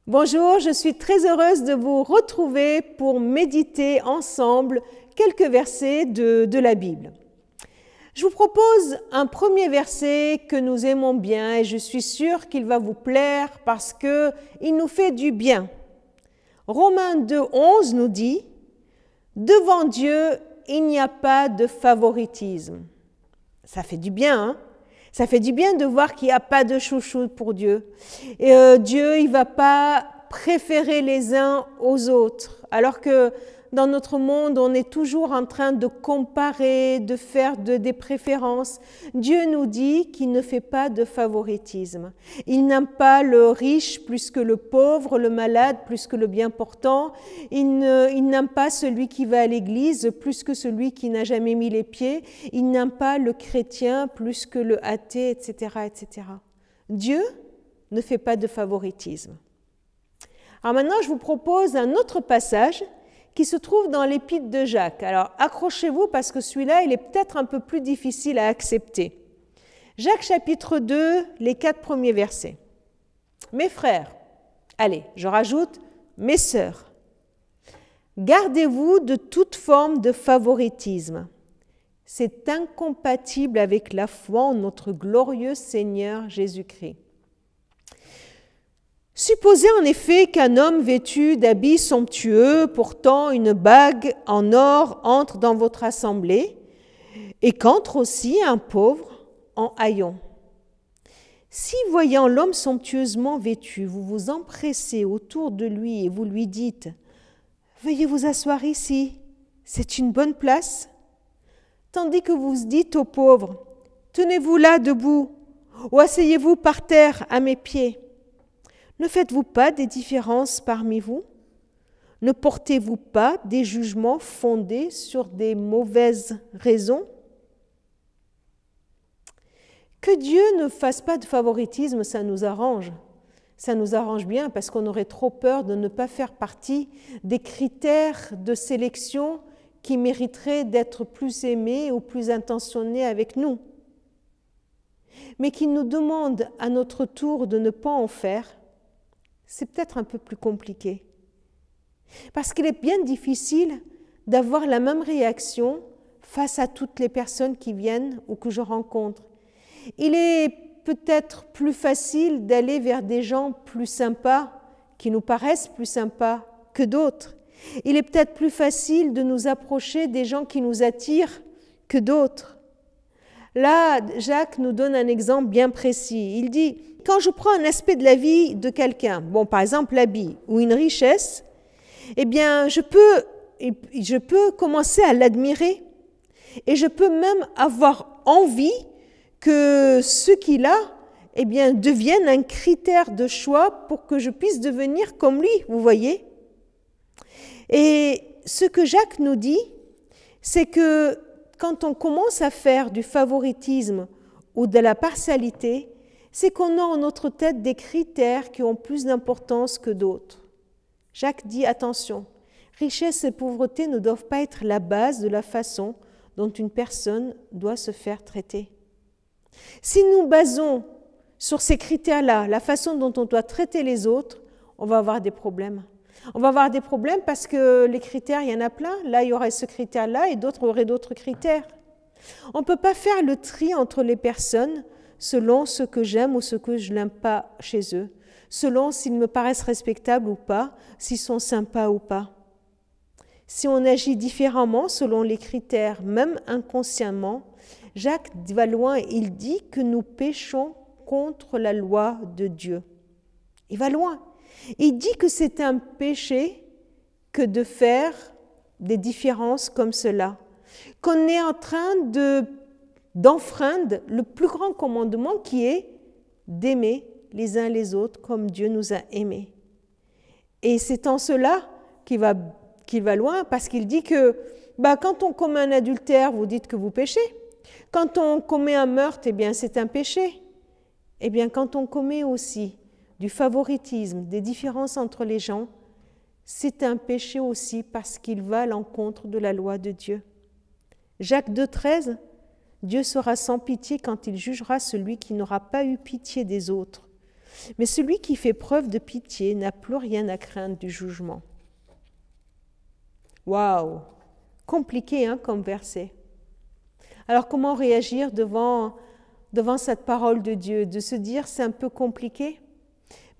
Bonjour, je suis très heureuse de vous retrouver pour méditer ensemble quelques versets de la Bible. Je vous propose un premier verset que nous aimons bien et je suis sûre qu'il va vous plaire parce qu'il nous fait du bien. Romains 2,11 nous dit « Devant Dieu, il n'y a pas de favoritisme ». Ça fait du bien, hein? Ça fait du bien de voir qu'il n'y a pas de chouchou pour Dieu. Et Dieu, il ne va pas préférer les uns aux autres. Alors que dans notre monde, on est toujours en train de comparer, de faire des préférences. Dieu nous dit qu'il ne fait pas de favoritisme. Il n'aime pas le riche plus que le pauvre, le malade plus que le bien portant. Il n'aime pas celui qui va à l'église plus que celui qui n'a jamais mis les pieds. Il n'aime pas le chrétien plus que le athée, etc., etc. Dieu ne fait pas de favoritisme. Alors maintenant, je vous propose un autre passage qui se trouve dans l'épître de Jacques. Alors, accrochez-vous parce que celui-là, il est peut-être un peu plus difficile à accepter. Jacques chapitre 2, les 4 premiers versets. « Mes frères, allez, je rajoute, mes sœurs, gardez-vous de toute forme de favoritisme. C'est incompatible avec la foi en notre glorieux Seigneur Jésus-Christ. Supposez en effet qu'un homme vêtu d'habits somptueux, portant une bague en or, entre dans votre assemblée, et qu'entre aussi un pauvre en haillons. Si, voyant l'homme somptueusement vêtu, vous vous empressez autour de lui et vous lui dites « Veuillez vous asseoir ici, c'est une bonne place », tandis que vous dites au pauvre « Tenez-vous là debout, ou asseyez-vous par terre à mes pieds ». Ne faites-vous pas des différences parmi vous? Ne portez-vous pas des jugements fondés sur des mauvaises raisons? Que Dieu ne fasse pas de favoritisme, ça nous arrange. Ça nous arrange bien parce qu'on aurait trop peur de ne pas faire partie des critères de sélection qui mériteraient d'être plus aimés ou plus intentionnés avec nous. Mais qu'il nous demande à notre tour de ne pas en faire, c'est peut-être un peu plus compliqué. Parce qu'il est bien difficile d'avoir la même réaction face à toutes les personnes qui viennent ou que je rencontre. Il est peut-être plus facile d'aller vers des gens plus sympas, qui nous paraissent plus sympas que d'autres. Il est peut-être plus facile de nous approcher des gens qui nous attirent que d'autres. Là, Jacques nous donne un exemple bien précis. Il dit, quand je prends un aspect de la vie de quelqu'un, bon, par exemple l'habit ou une richesse, eh bien, je peux commencer à l'admirer et je peux même avoir envie que ce qu'il a, eh bien, devienne un critère de choix pour que je puisse devenir comme lui, vous voyez. Et ce que Jacques nous dit, c'est que quand on commence à faire du favoritisme ou de la partialité, c'est qu'on a en notre tête des critères qui ont plus d'importance que d'autres. Jacques dit, attention, richesse et pauvreté ne doivent pas être la base de la façon dont une personne doit se faire traiter. Si nous basons sur ces critères-là, la façon dont on doit traiter les autres, on va avoir des problèmes. On va avoir des problèmes parce que les critères, il y en a plein. Là, il y aurait ce critère-là et d'autres auraient d'autres critères. On ne peut pas faire le tri entre les personnes selon ce que j'aime ou ce que je n'aime pas chez eux, selon s'ils me paraissent respectables ou pas, s'ils sont sympas ou pas. Si on agit différemment selon les critères, même inconsciemment, Jacques va loin, il dit que nous péchons contre la loi de Dieu. Il va loin. Il dit que c'est un péché que de faire des différences comme cela, qu'on est en train d'enfreindre le plus grand commandement qui est d'aimer les uns les autres comme Dieu nous a aimés. Et c'est en cela qu'il va loin, parce qu'il dit que quand on commet un adultère, vous dites que vous péchez. Quand on commet un meurtre, eh bien c'est un péché. Eh bien quand on commet aussi du favoritisme, des différences entre les gens, c'est un péché aussi parce qu'il va à l'encontre de la loi de Dieu. Jacques 2,13, Dieu sera sans pitié quand il jugera celui qui n'aura pas eu pitié des autres. Mais celui qui fait preuve de pitié n'a plus rien à craindre du jugement. Waouh! Compliqué hein, comme verset. Alors comment réagir devant cette parole de Dieu? De se dire c'est un peu compliqué?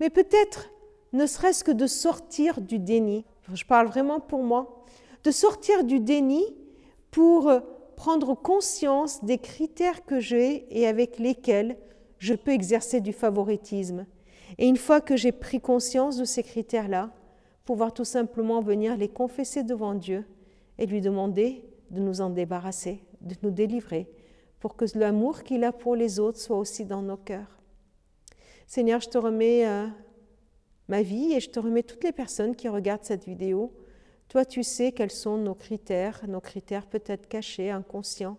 Mais peut-être, ne serait-ce que de sortir du déni. Je parle vraiment pour moi. De sortir du déni pour prendre conscience des critères que j'ai et avec lesquels je peux exercer du favoritisme. Et une fois que j'ai pris conscience de ces critères-là, pouvoir tout simplement venir les confesser devant Dieu et lui demander de nous en débarrasser, de nous délivrer, pour que l'amour qu'il a pour les autres soit aussi dans nos cœurs. Seigneur, je te remets ma vie et je te remets toutes les personnes qui regardent cette vidéo. Toi, tu sais quels sont nos critères peut-être cachés, inconscients,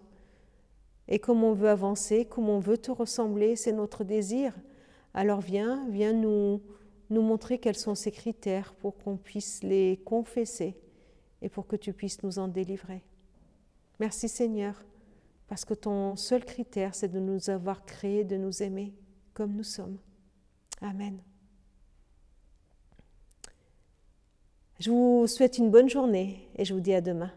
et comment on veut avancer, comment on veut te ressembler, c'est notre désir. Alors viens nous montrer quels sont ces critères pour qu'on puisse les confesser et pour que tu puisses nous en délivrer. Merci Seigneur, parce que ton seul critère, c'est de nous avoir créés, de nous aimer comme nous sommes. Amen. Je vous souhaite une bonne journée et je vous dis à demain.